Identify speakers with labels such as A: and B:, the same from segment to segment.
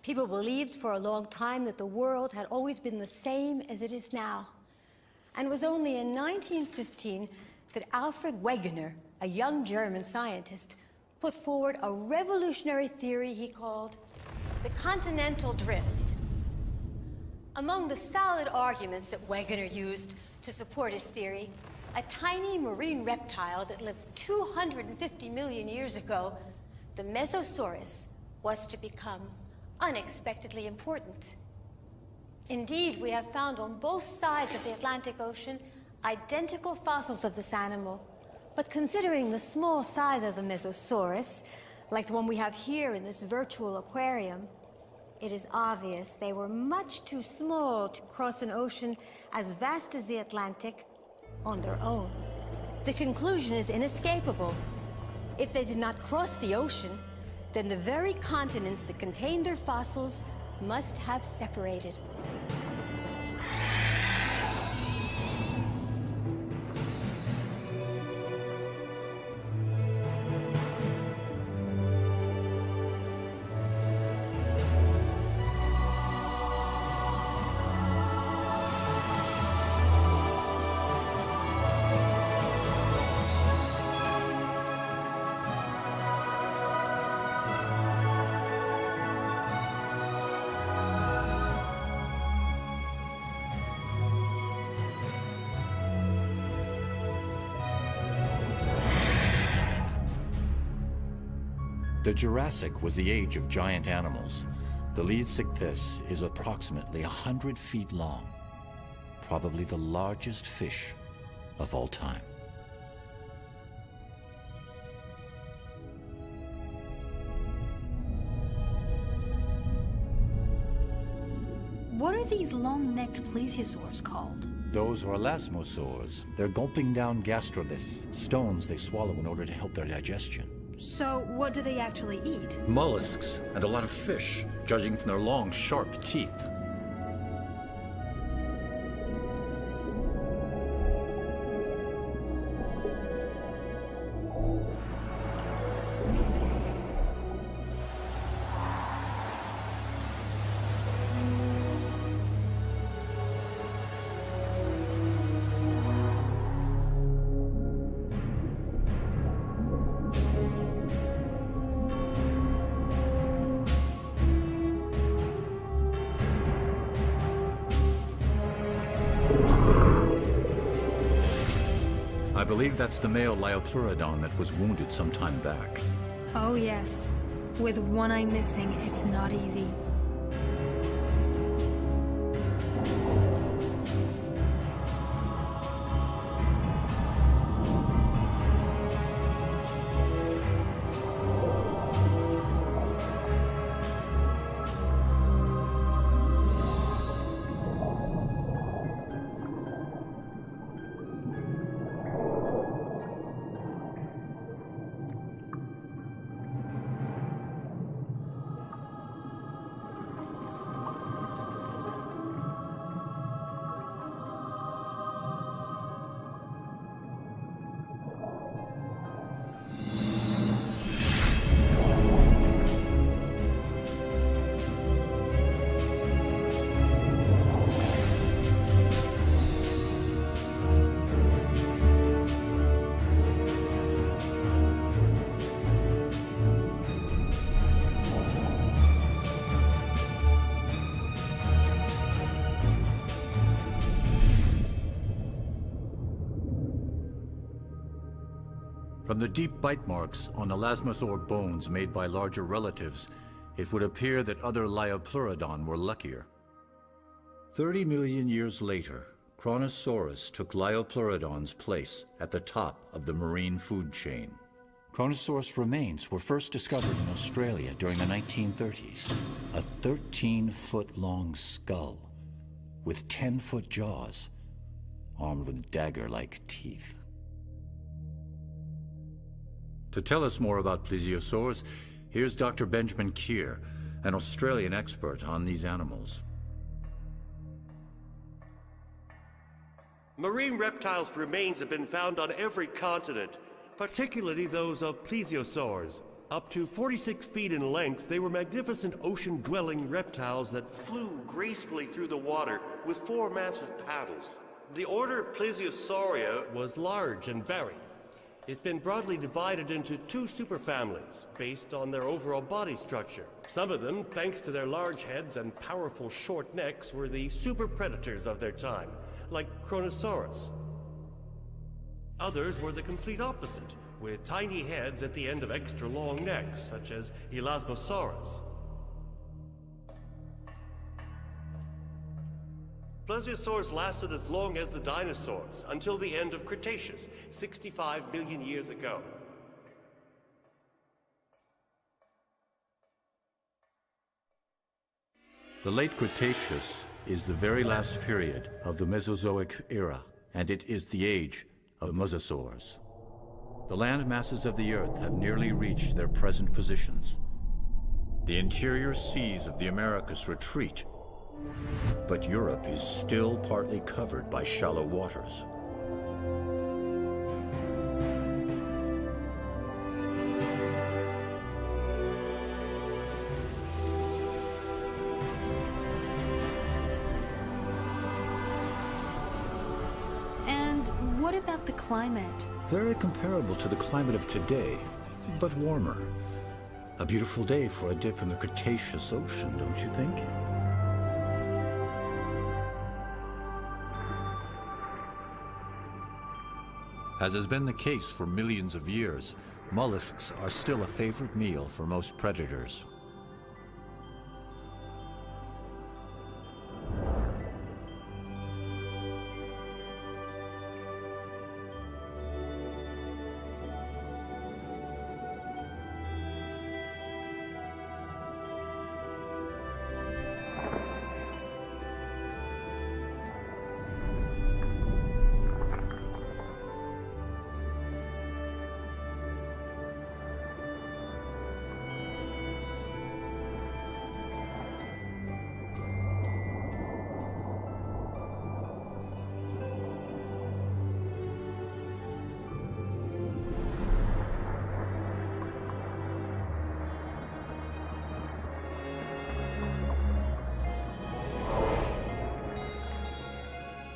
A: People believed for a long time that the world had always been the same as it is now. And it was only in 1915 that Alfred Wegener, a young German scientist, put forward a revolutionary theory he called the continental drift. Among the solid arguments that Wegener used to support his theory, a tiny marine reptile that lived 250 million years ago, the Mesosaurus, was to become unexpectedly important. Indeed, we have found on both sides of the Atlantic Ocean identical fossils of this animal. But considering the small size of the Mesosaurus, like the one we have here in this virtual aquarium, it is obvious they were much too small to cross an ocean as vast as the Atlantic on their own. The conclusion is inescapable. If they did not cross the ocean, then the very continents that contained their fossils must have separated.
B: The Jurassic was the age of giant animals. The Leedsichthys is approximately 100 feet long, probably the largest fish of all time.
C: What are these long-necked plesiosaurs called?
B: Those are elasmosaurs. They're gulping down gastroliths, stones they swallow in order to help their digestion.
C: So, what do they actually eat?
B: Mollusks and a lot of fish, judging from their long, sharp teeth. I believe that's the male Liopleurodon that was wounded some time back.
C: Oh yes. With one eye missing, it's not easy. From the deep bite marks on elasmosaur bones made by larger relatives, it would appear that other Liopleurodon were luckier. 30 million years later, Kronosaurus took Liopleurodon's place at the top of the marine food chain. Kronosaurus remains were first discovered in Australia during the 1930s. A 13-foot-long skull with 10-foot jaws, armed with dagger-like teeth. To tell us more about plesiosaurs, here's Dr. Benjamin Keir, an Australian expert on these animals.
D: Marine reptiles' remains have been found on every continent, particularly those of plesiosaurs. Up to 46 feet in length, they were magnificent ocean-dwelling reptiles that flew gracefully through the water with 4 massive paddles. The order Plesiosauria was large and varied. It's been broadly divided into 2 superfamilies based on their overall body structure. Some of them, thanks to their large heads and powerful short necks, were the super predators of their time, like Kronosaurus. Others were the complete opposite, with tiny heads at the end of extra long necks, such as Elasmosaurus. Plesiosaurs lasted as long as the dinosaurs, until the end of Cretaceous, 65 million years ago.
C: The late Cretaceous is the very last period of the Mesozoic era, and it is the age of mosasaurs. The land masses of the Earth have nearly reached their present positions. The interior seas of the Americas retreat, but Europe is still partly covered by shallow waters.
E: And what about the climate?
C: Very comparable to the climate of today, but warmer. A beautiful day for a dip in the Cretaceous Ocean, don't you think? As has been the case for millions of years, mollusks are still a favorite meal for most predators.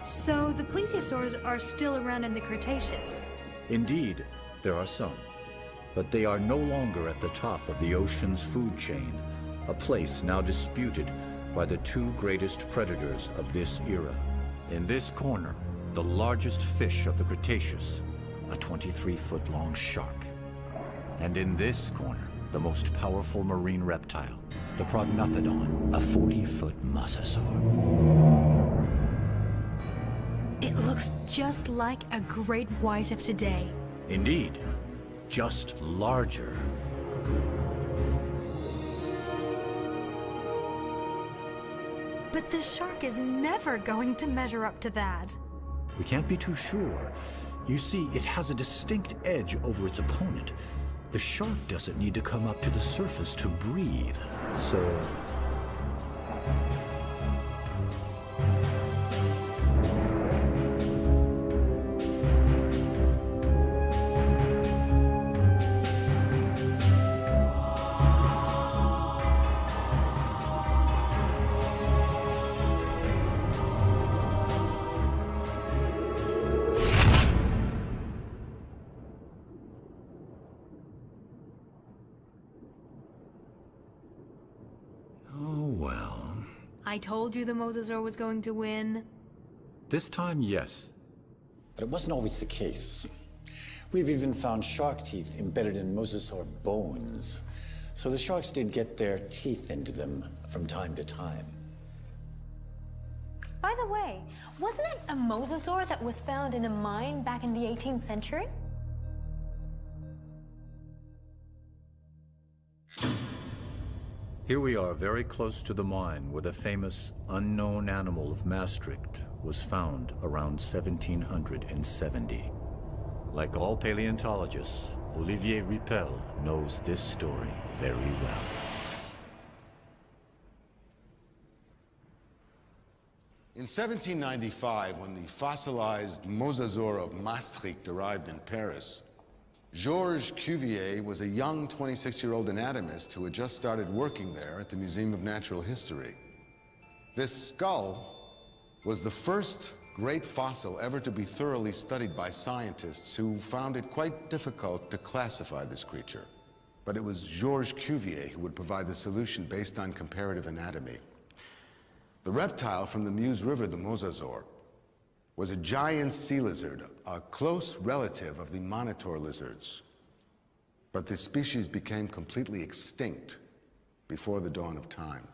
E: So the plesiosaurs are still around in the Cretaceous.
C: Indeed, there are some, but they are no longer at the top of the ocean's food chain, a place now disputed by the 2 greatest predators of this era. In this corner, the largest fish of the Cretaceous, a 23-foot-long shark. And in this corner, the most powerful marine reptile, the prognathodon, a 40-foot mosasaur.
E: It looks just like a great white of today.
C: Indeed, just larger.
E: But the shark is never going to measure up to that.
C: We can't be too sure. You see, it has a distinct edge over its opponent. The shark doesn't need to come up to the surface to breathe, so...
E: I told you the mosasaur was going to win.
C: This time, yes.
F: But it wasn't always the case. We've even found shark teeth embedded in mosasaur bones. So the sharks did get their teeth into them from time to time.
A: By the way, wasn't it a mosasaur that was found in a mine back in the 18th century?
C: Here we are very close to the mine where the famous unknown animal of Maastricht was found around 1770. Like all paleontologists, Olivier Riepel knows this story very well.
G: In 1795, when the fossilized mosasaur of Maastricht arrived in Paris, Georges Cuvier was a young 26-year-old anatomist who had just started working there at the Museum of Natural History. This skull was the first great fossil ever to be thoroughly studied by scientists who found it quite difficult to classify this creature. But it was Georges Cuvier who would provide the solution based on comparative anatomy. The reptile from the Meuse River, the mosasaur, was a giant sea lizard, a close relative of the monitor lizards. But this species became completely extinct before the dawn of time.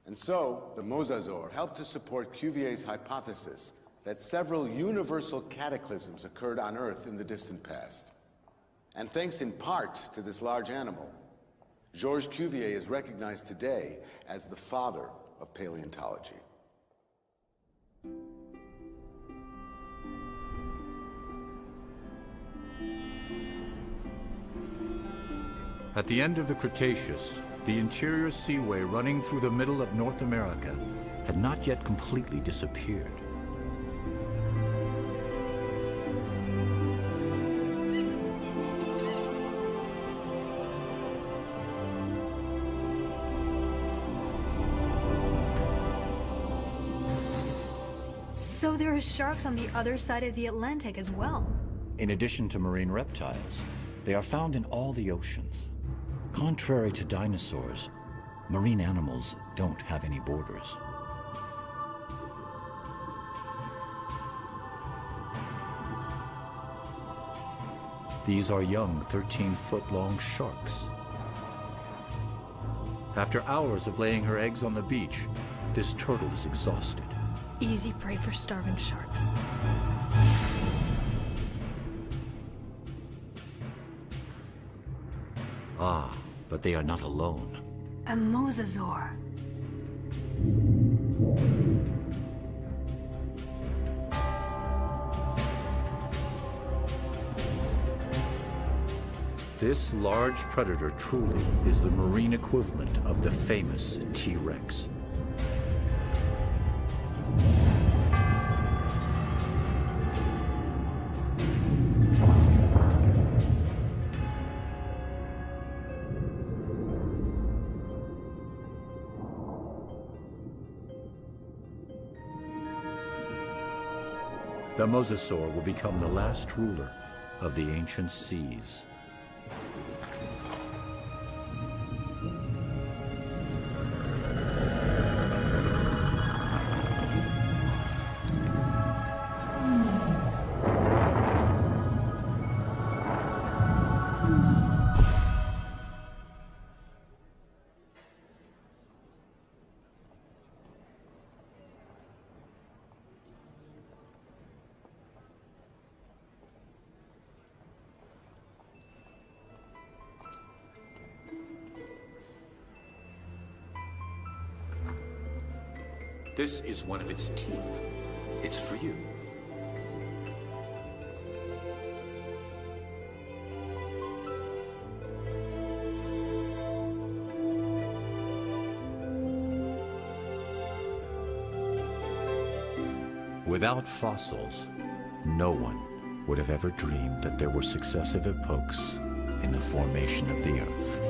G: And so, the mosasaur helped to support Cuvier's hypothesis that several universal cataclysms occurred on Earth in the distant past. And thanks in part to this large animal, Georges Cuvier is recognized today as the father of paleontology.
C: At the end of the Cretaceous, the interior seaway running through the middle of North America had not yet completely disappeared.
E: So there are sharks on the other side of the Atlantic as well.
B: In addition to marine reptiles, they are found in all the oceans. Contrary to dinosaurs, marine animals don't have any borders. These are young 13-foot-long sharks.
C: After hours of laying her eggs on the beach, this turtle is exhausted.
E: Easy prey for starving sharks.
B: Ah, but they are not alone.
E: A mosasaur.
C: This large predator truly is the marine equivalent of the famous T-Rex. The mosasaur will become the last ruler of the ancient seas.
B: This is one of its teeth. It's for you. Without fossils, no one would have ever dreamed that there were successive epochs in the formation of the Earth.